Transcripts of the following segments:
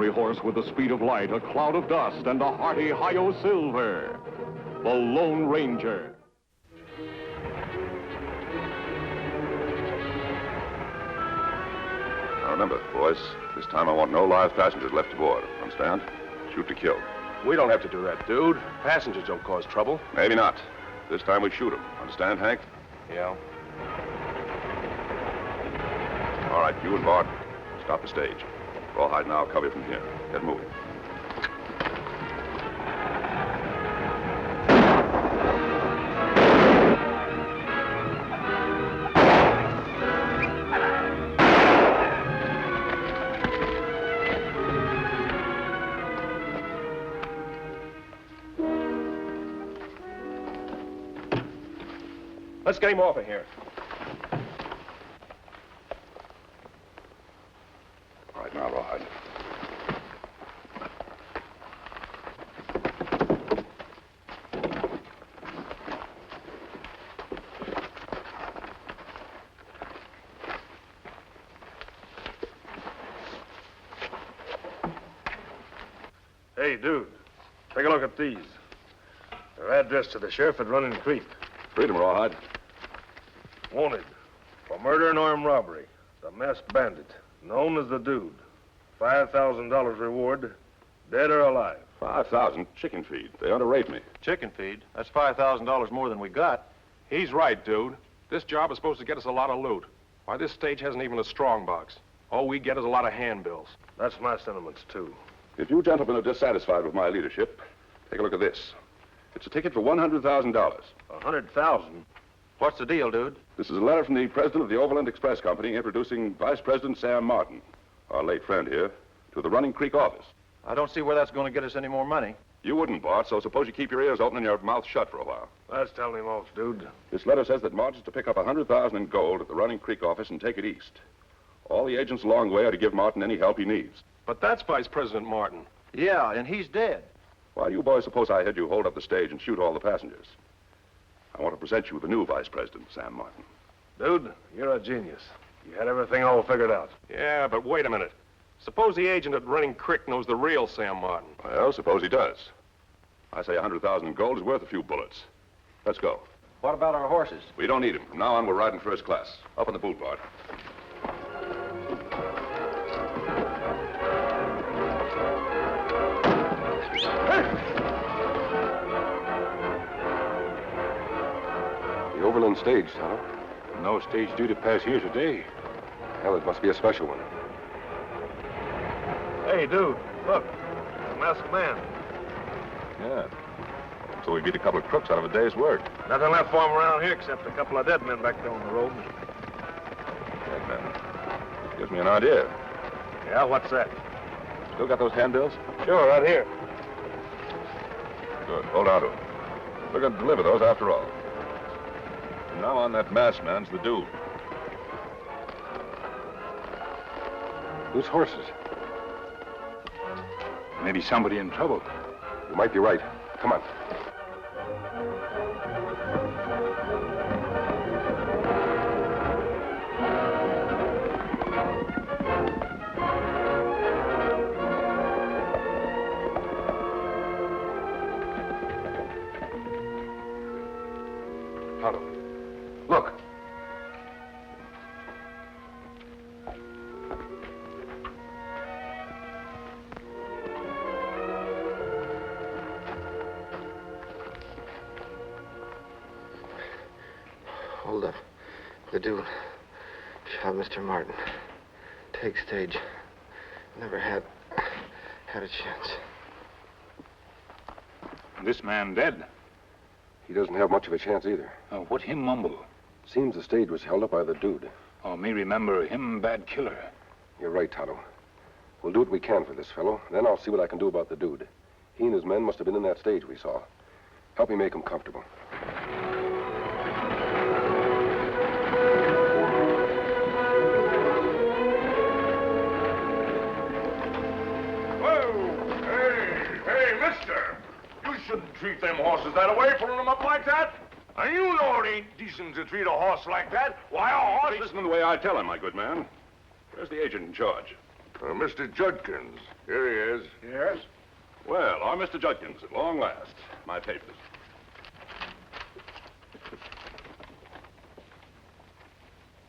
cavalry horse with the speed of light, a cloud of dust, and a hearty hi-yo silver. The Lone Ranger. Now remember, boys, this time I want no live passengers left aboard. Understand? Shoot to kill. We don't have to do that, dude. Passengers don't cause trouble. Maybe not. This time we shoot them. Understand, Hank? Yeah. All right, you and Bart, stop the stage. Rawhide and I'll cover you from here. Get moving. Let's get him off of here. All right, now, Rawhide. Hey, dude, take a look at these. They're addressed to the sheriff at Running Creek. Freedom, Rawhide. Wanted for murder and armed robbery. The masked bandit, known as the Dude. $5,000 reward, dead or alive. 5,000 chicken feed. They underrate me. Chicken feed? That's $5,000 more than we got. He's right, dude. This job is supposed to get us a lot of loot. Why, this stage hasn't even a strong box. All we get is a lot of handbills. That's my sentiments, too. If you gentlemen are dissatisfied with my leadership, take a look at this. It's a ticket for $100,000. 100,000? What's the deal, dude? This is a letter from the president of the Overland Express Company introducing Vice President Sam Martin, our late friend here, to the Running Creek office. I don't see where that's going to get us any more money. You wouldn't, Bart, so suppose you keep your ears open and your mouth shut for a while. That's telling him off, dude. This letter says that Martin's to pick up $100,000 in gold at the Running Creek office and take it east. All the agents along the way are to give Martin any help he needs. But that's Vice President Martin. Yeah, and he's dead. Why do you boys suppose I had you hold up the stage and shoot all the passengers? I want to present you with the new Vice President, Sam Martin. Dude, you're a genius. You had everything all figured out. Yeah, but wait a minute. Suppose the agent at Running Creek knows the real Sam Martin. Well, suppose he does. I say 100,000 in gold is worth a few bullets. Let's go. What about our horses? We don't need them. From now on, we're riding first class. Up in the boot, Bart. The Overland stage, Tonto. No stage due to pass here today. Hell, it must be a special one. Hey, dude, look. The masked man. Yeah. So we beat a couple of crooks out of a day's work. Nothing left for him around here except a couple of dead men back there on the road. Dead men. Gives me an idea. Yeah, what's that? Still got those handbills? Sure, right here. Good. Hold on to them. We're going to deliver those after all. From now on, that masked man's the Dude. Whose horses? Maybe somebody in trouble. You might be right. Come on. Tonto, look. Hold up. The Dude shot Mr. Martin. Take stage. Never had a chance. This man dead. He doesn't have much of a chance either. What him mumble? Seems the stage was held up by the Dude. Oh, me remember him bad killer. You're right, Tonto. We'll do what we can for this fellow. Then I'll see what I can do about the Dude. He and his men must have been in that stage we saw. Help me make him comfortable. Shouldn't treat them horses that way, pulling them up like that. And you know it ain't decent to treat a horse like that. Why, a horse is... Listen to the way I tell him, my good man. Where's the agent in charge? Mr. Judkins. Here he is. Yes? Well, I'm Mr. Judkins, at long last. My papers.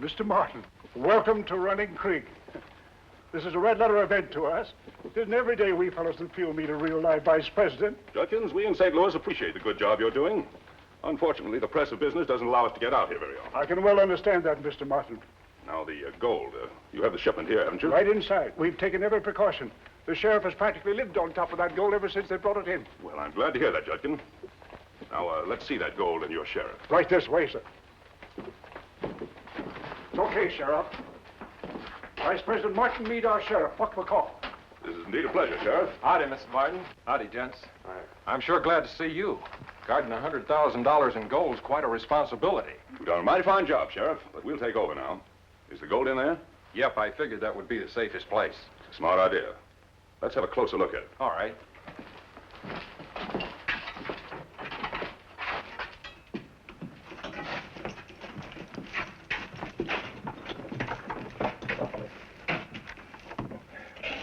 Mr. Martin, welcome to Running Creek. This is a red letter event to us. It isn't every day we fellows in the field meet a real live vice president. Judkins, we in St. Louis appreciate the good job you're doing. Unfortunately, the press of business doesn't allow us to get out here very often. I can well understand that, Mr. Martin. Now, the gold. You have the shipment here, haven't you? Right inside. We've taken every precaution. The sheriff has practically lived on top of that gold ever since they brought it in. Well, I'm glad to hear that, Judkins. Now, let's see that gold and your sheriff. Right this way, sir. It's okay, Sheriff. Vice President Martin, meet our sheriff, Buck McCall. This is indeed a pleasure, Sheriff. Howdy, Mr. Martin. Howdy, gents. I'm sure glad to see you. Guarding $100,000 in gold is quite a responsibility. You've done a mighty fine job, Sheriff, but we'll take over now. Is the gold in there? Yep, I figured that would be the safest place. Smart idea. Let's have a closer look at it. All right.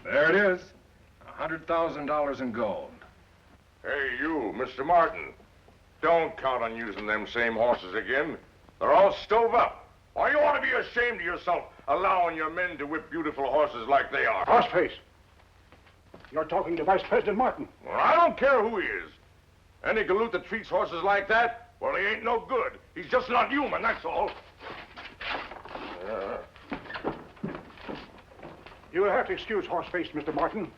There it is. $100,000 in gold. Hey, you, Mr. Martin. Don't count on using them same horses again. They're all stove up. Why, you ought to be ashamed of yourself allowing your men to whip beautiful horses like they are. Horseface. You're talking to Vice President Martin. Well, I don't care who he is. Any galoot that treats horses like that, well, he ain't no good. He's just not human, that's all. You'll have to excuse Horseface, Mr. Martin.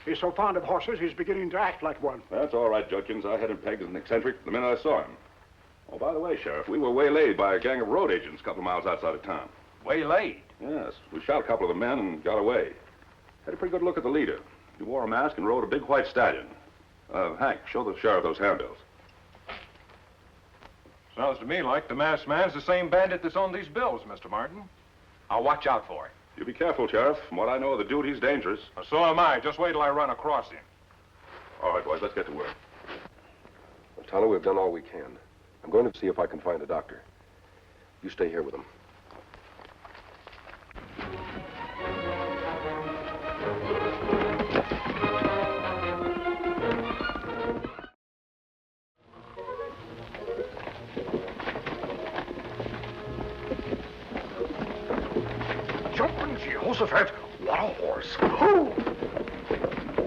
He's so fond of horses, he's beginning to act like one. That's all right, Judkins. I had him pegged as an eccentric the minute I saw him. Oh, by the way, Sheriff, we were waylaid by a gang of road agents a couple of miles outside of town. Waylaid? Yes, we shot a couple of the men and got away. Had a pretty good look at the leader. He wore a mask and rode a big white stallion. Hank, show the sheriff those handbills. Sounds to me like the masked man's the same bandit that's on these bills, Mr. Martin. I'll watch out for him. You be careful, Sheriff. From what I know of the dude, he's dangerous. So am I. Just wait till I run across him. All right, boys, let's get to work. Well, Tonto, we've done all we can. I'm going to see if I can find a doctor. You stay here with him. Jumping Jehoshaphat, what a horse. Oh!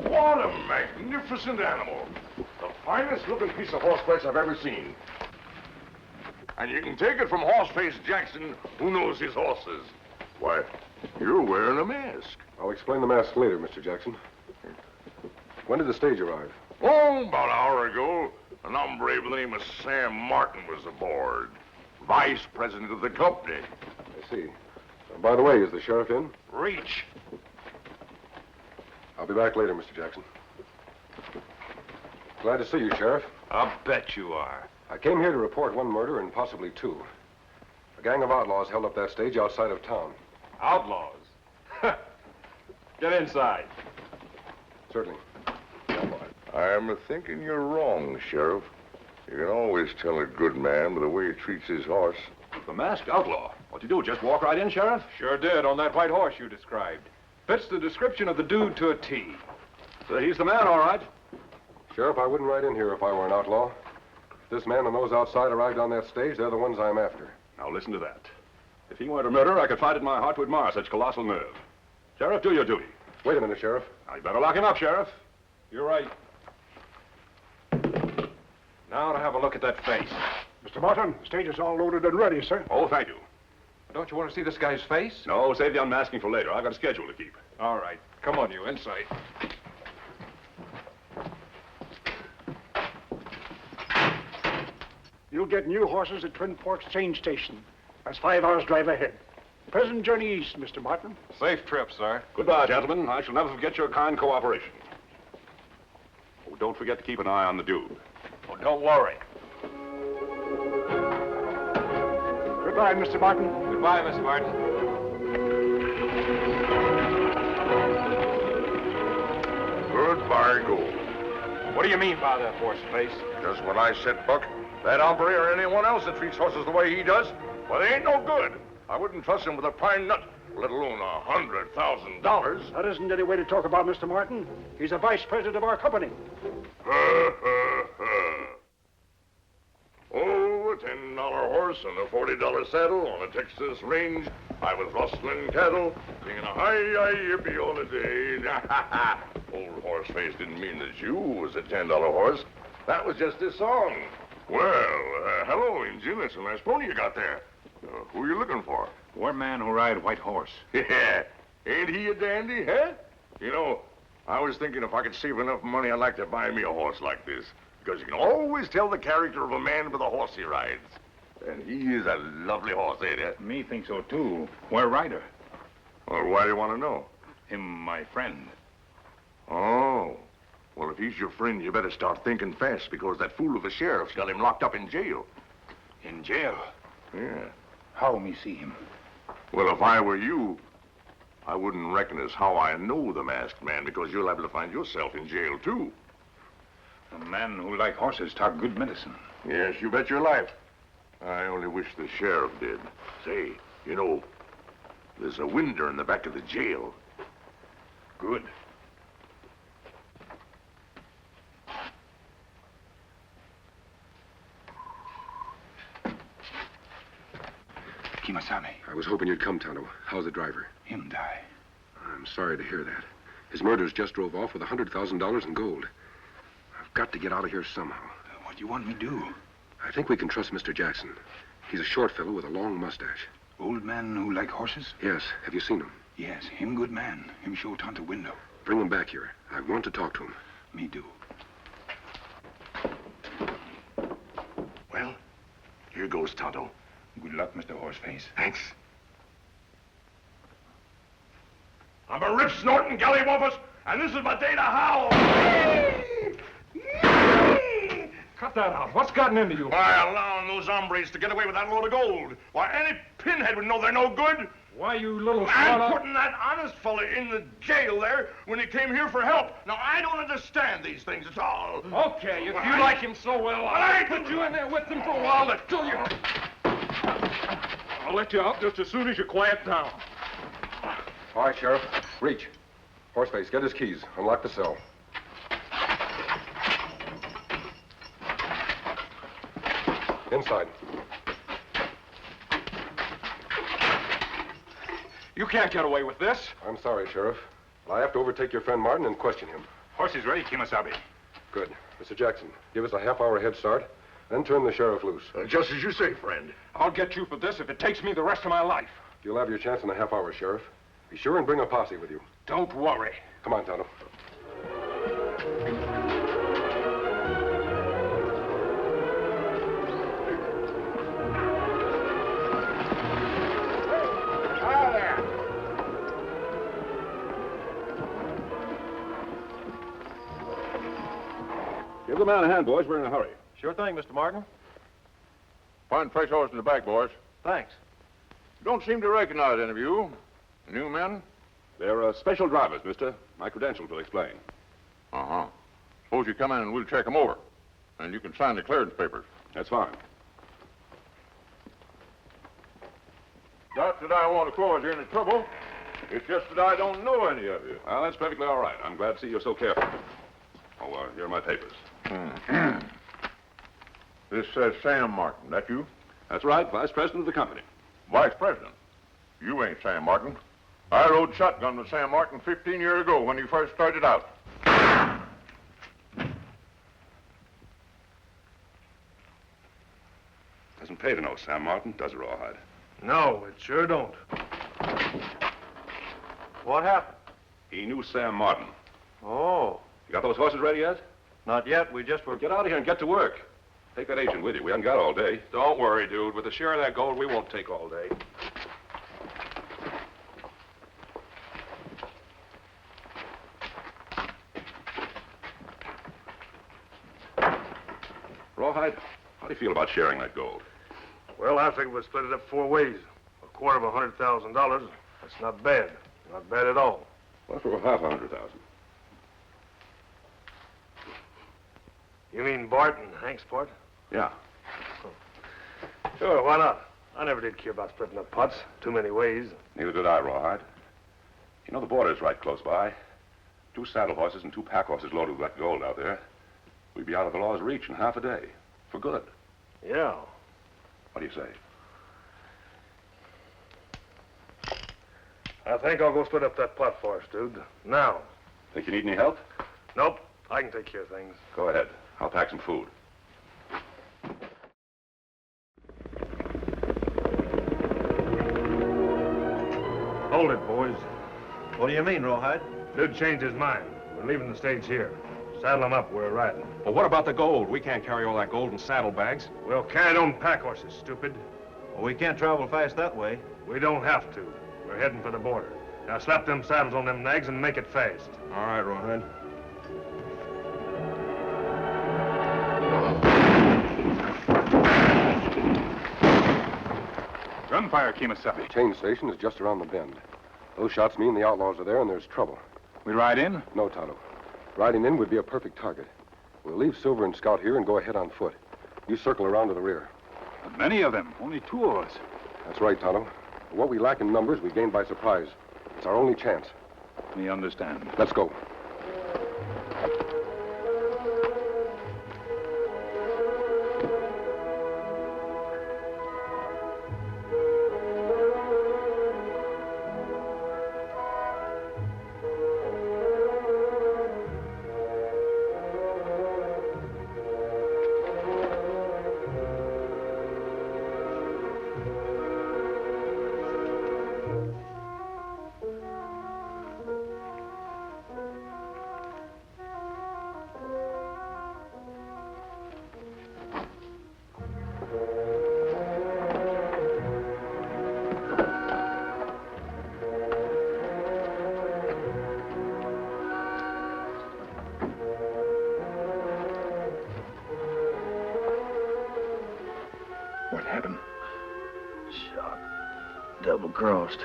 What a magnificent animal. The finest looking piece of horseface I've ever seen. And you can take it from Horseface Jackson, who knows his horses. Why, you're wearing a mask. I'll explain the mask later, Mr. Jackson. When did the stage arrive? Oh, about an hour ago, an hombre by the name of Sam Martin was aboard. Vice president of the company. I see. By the way, is the sheriff in? Reach. I'll be back later, Mr. Jackson. Glad to see you, Sheriff. I'll bet you are. I came here to report one murder and possibly two. A gang of outlaws held up that stage outside of town. Outlaws? Get inside. Certainly. I'm thinking you're wrong, Sheriff. You can always tell a good man by the way he treats his horse. The masked outlaw. What'd you do, just walk right in, Sheriff? Sure did, on that white horse you described. Fits the description of the dude to a T. So he's the man, all right. Sheriff, I wouldn't ride in here if I were an outlaw. If this man and those outside arrived on that stage, they're the ones I'm after. Now listen to that. If he weren't a murderer, I could find it in my heart to admire such colossal nerve. Sheriff, do your duty. Wait a minute, Sheriff. Now, you better lock him up, Sheriff. You're right. Now to have a look at that face. Mr. Martin, the stage is all loaded and ready, sir. Oh, thank you. Don't you want to see this guy's face? No, save the unmasking for later. I've got a schedule to keep. All right. Come on, you, inside. You'll get new horses at Twin Forks Change Station. That's 5 hours' drive ahead. Present journey east, Mr. Martin. Safe trip, sir. Goodbye, gentlemen. I shall never forget your kind cooperation. Oh, don't forget to keep an eye on the dude. Oh, don't worry. Goodbye, Mr. Martin. Goodbye, Mr. Martin. Goodbye, gold. What do you mean by that, horse face? Just what I said, Buck. That hombre or anyone else that treats horses the way he does, well, they ain't no good. I wouldn't trust him with a pine nut, let alone $100,000. That isn't any way to talk about Mr. Martin. He's a vice president of our company. Oh, a $10 horse and a $40 saddle on a Texas range. I was rustling cattle, singing a hi-yi-yippee all the day. Old Horseface didn't mean that you was a $10 horse. That was just his song. Well, hello, Injun. That's a nice pony you got there. Who are you looking for? One man who ride white horse. Yeah. Ain't he a dandy, huh? You know, I was thinking if I could save enough money, I'd like to buy me a horse like this. Because you can always tell the character of a man by the horse he rides. And he is a lovely horse, ain't he? Me think so, too. Where rider? Well, why do you want to know? Him, my friend. Oh. Well, if he's your friend, you better start thinking fast, because that fool of a sheriff's got him locked up in jail. In jail? Yeah. How me see him? Well, if I were you, I wouldn't reckon as how I know the masked man, because you'll have to find yourself in jail, too. A man who like horses talk good medicine. Yes, you bet your life. I only wish the sheriff did. Say, you know, there's a window in the back of the jail. Good. Kemo Sabe. I was hoping you'd come, Tonto. How's the driver? Him die. I'm sorry to hear that. His murderers just drove off with $100,000 in gold. I've got to get out of here somehow. What do you want me do? I think we can trust Mr. Jackson. He's a short fellow with a long mustache. Old man who like horses? Yes. Have you seen him? Yes, him good man. Him show Tonto window. Bring him back here. I want to talk to him. Me do. Well, here goes, Tonto. Good luck, Mr. Horseface. Thanks. I'm a rip snorting gallywampus, and this is my day to howl. Cut that out. What's gotten into you? Why, allowing those hombres to get away with that load of gold. Why, any pinhead would know they're no good. Why, you little And putting that honest fella in the jail there when he came here for help. Now, I don't understand these things at all. Okay, if you like him so well, I'll put you in there with him for a while until you... I'll let you out just as soon as you quiet down. All right, Sheriff. Reach. Horseface, get his keys. Unlock the cell. Inside. You can't get away with this. I'm sorry, Sheriff. But I have to overtake your friend Martin and question him. Horse is ready, Kemo Sabe. Good. Mr. Jackson, give us a half-hour head start, then turn the sheriff loose. Just as you say, friend. I'll get you for this if it takes me the rest of my life. You'll have your chance in a half hour, Sheriff. Be sure and bring a posse with you. Don't worry. Come on, Tonto. Give the man a hand, boys. We're in a hurry. Sure thing, Mr. Martin. Find fresh horse in the back, boys. Thanks. Don't seem to recognize any of you. New men? They're special drivers, mister. My credentials will explain. Uh-huh. Suppose you come in and we'll check them over. And you can sign the clearance papers. That's fine. Not that I want to cause you any trouble. It's just that I don't know any of you. Well, that's perfectly all right. I'm glad to see you're so careful. Oh, here are my papers. This says Sam Martin. That you? That's right, Vice President of the company. Vice President? You ain't Sam Martin. I rode shotgun with Sam Martin 15 years ago when he first started out. Doesn't pay to know Sam Martin, does it, Rawhide? No, it sure don't. What happened? He knew Sam Martin. Oh, You got those horses ready yet? not yet. We just were... Well, get out of here and get to work. Take that agent with you. We haven't got all day. Don't worry, dude. With a share of that gold, we won't take all day. Rawhide, how do you feel about sharing that gold? Well, I think we'll split it up 4 ways. $250,000. That's not bad. Not bad at all. Well, for half 100,000. You mean Bart and Hank's part? Yeah. Sure, why not? I never did care about splitting up pots. Too many ways. Neither did I, Rawhide. You know, the border's right close by. 2 saddle horses and 2 pack horses loaded with that gold out there. We'd be out of the law's reach in half a day. For good. Yeah. What do you say? I think I'll go split up that pot for us, dude. Now. Think you need any help? Nope. I can take care of things. Go ahead. I'll pack some food. Hold it, boys. What do you mean, Rawhide? Dude changed his mind. We're leaving the stage here. Saddle him up. We're riding. Well, what about the gold? We can't carry all that gold in saddlebags. We'll carry it on pack horses, stupid. Well, we can't travel fast that way. We don't have to. We're heading for the border. Now slap them saddles on them nags and make it fast. All right, Rawhide. Gunfire, Kemo Sabe. Change station is just around the bend. Those shots mean the outlaws are there and there's trouble. We ride in? No, Tonto. Riding in would be a perfect target. We'll leave Silver and Scout here and go ahead on foot. You circle around to the rear. Not many of them. Only 2 of us. That's right, Tonto. What we lack in numbers, we gain by surprise. It's our only chance. Me understand. Let's go. What happened? Shot. Double-crossed.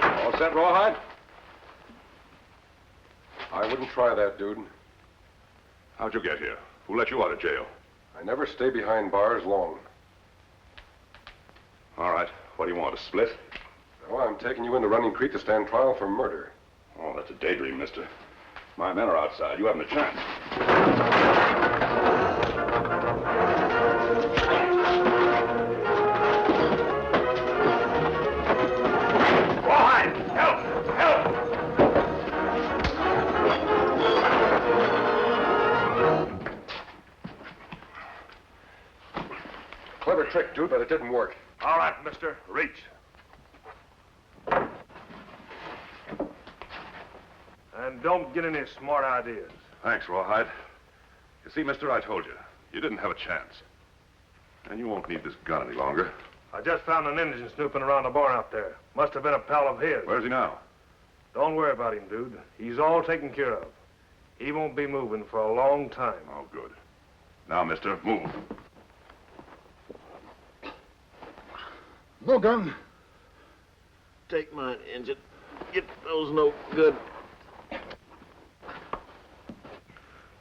All set, Rawhide? I wouldn't try that, dude. How'd you get here? Who let you out of jail? I never stay behind bars long. All right. What do you want, a split? Oh, I'm taking you into Running Creek to stand trial for murder. Oh, that's a daydream, mister. My men are outside. You haven't a chance. Rawhide! Help! Help! Clever trick, dude, but it didn't work. All right, mister. Reach. And don't get any smart ideas. Thanks, Rawhide. You see, mister, I told you. You didn't have a chance. And you won't need this gun any longer. I just found an Indian snooping around the barn out there. Must have been a pal of his. Where's he now? Don't worry about him, dude. He's all taken care of. He won't be moving for a long time. Oh, good. Now, mister, move. No gun. Take mine, Injun. Get those no good.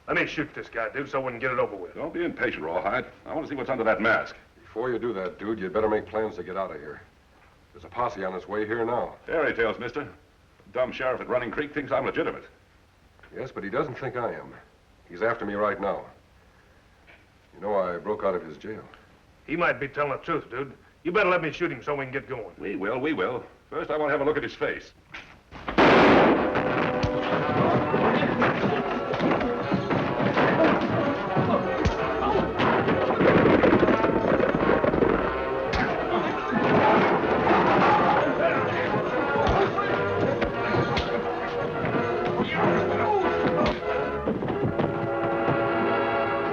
Let me shoot this guy, dude, so we can get it over with. Don't be impatient, Rawhide. I want to see what's under that mask. Before you do that, dude, you'd better make plans to get out of here. There's a posse on its way here now. Fairy tales, mister. Dumb sheriff at Running Creek thinks I'm legitimate. Yes, but he doesn't think I am. He's after me right now. You know, I broke out of his jail. He might be telling the truth, dude. You better let me shoot him so we can get going. We will, we will. First, I want to have a look at his face.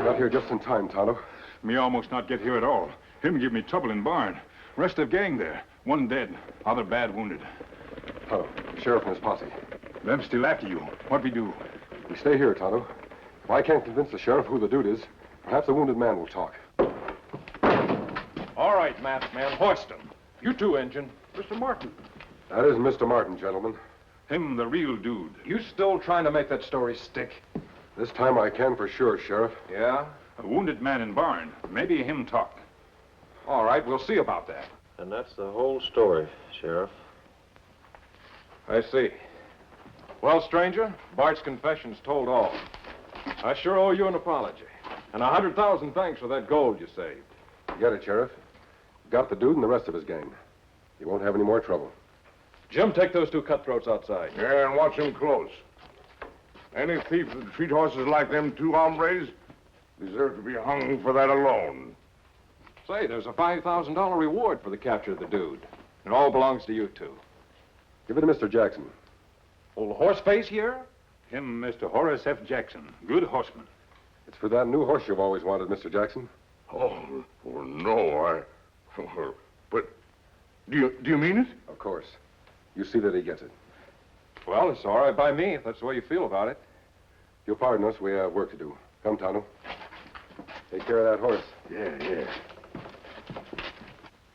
Got here just in time, Tonto. Me almost not get here at all. Him give me trouble in barn. Rest of gang there. One dead, other bad wounded. Tonto, sheriff and his posse. Them still after you. What we do? You stay here, Tonto. If I can't convince the sheriff who the dude is, perhaps the wounded man will talk. All right, masked man, hoist him. You too, Injun. Mr. Martin. That is Mr. Martin, gentlemen. Him, the real dude. You still trying to make that story stick? This time I can for sure, Sheriff. Yeah? A wounded man in barn. Maybe him talk. All right, we'll see about that. And that's the whole story, Sheriff. I see. Well, stranger, Bart's confession's told all. I sure owe you an apology. And 100,000 thanks for that gold you saved. Get it, Sheriff. Got the dude and the rest of his gang. You won't have any more trouble. Jim, take those two cutthroats outside. Yeah, and watch him close. Any thief that treat horses like them two hombres deserve to be hung for that alone. Say, there's a $5,000 reward for the capture of the dude. It all belongs to you two. Give it to Mr. Jackson. Old horseface here? Him, Mr. Horace F. Jackson. Good horseman. It's for that new horse you've always wanted, Mr. Jackson. Oh, no, but do you mean it? Of course. You see that he gets it. Well, it's all right by me, if that's the way you feel about it. You'll pardon us, we have work to do. Come, Tonto. Take care of that horse. Yeah.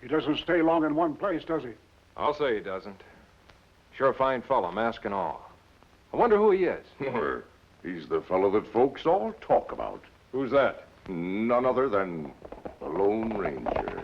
He doesn't stay long in one place, does he? I'll say he doesn't. Sure a fine fellow, mask and all. I wonder who he is. He's the fellow that folks all talk about. Who's that? None other than the Lone Ranger.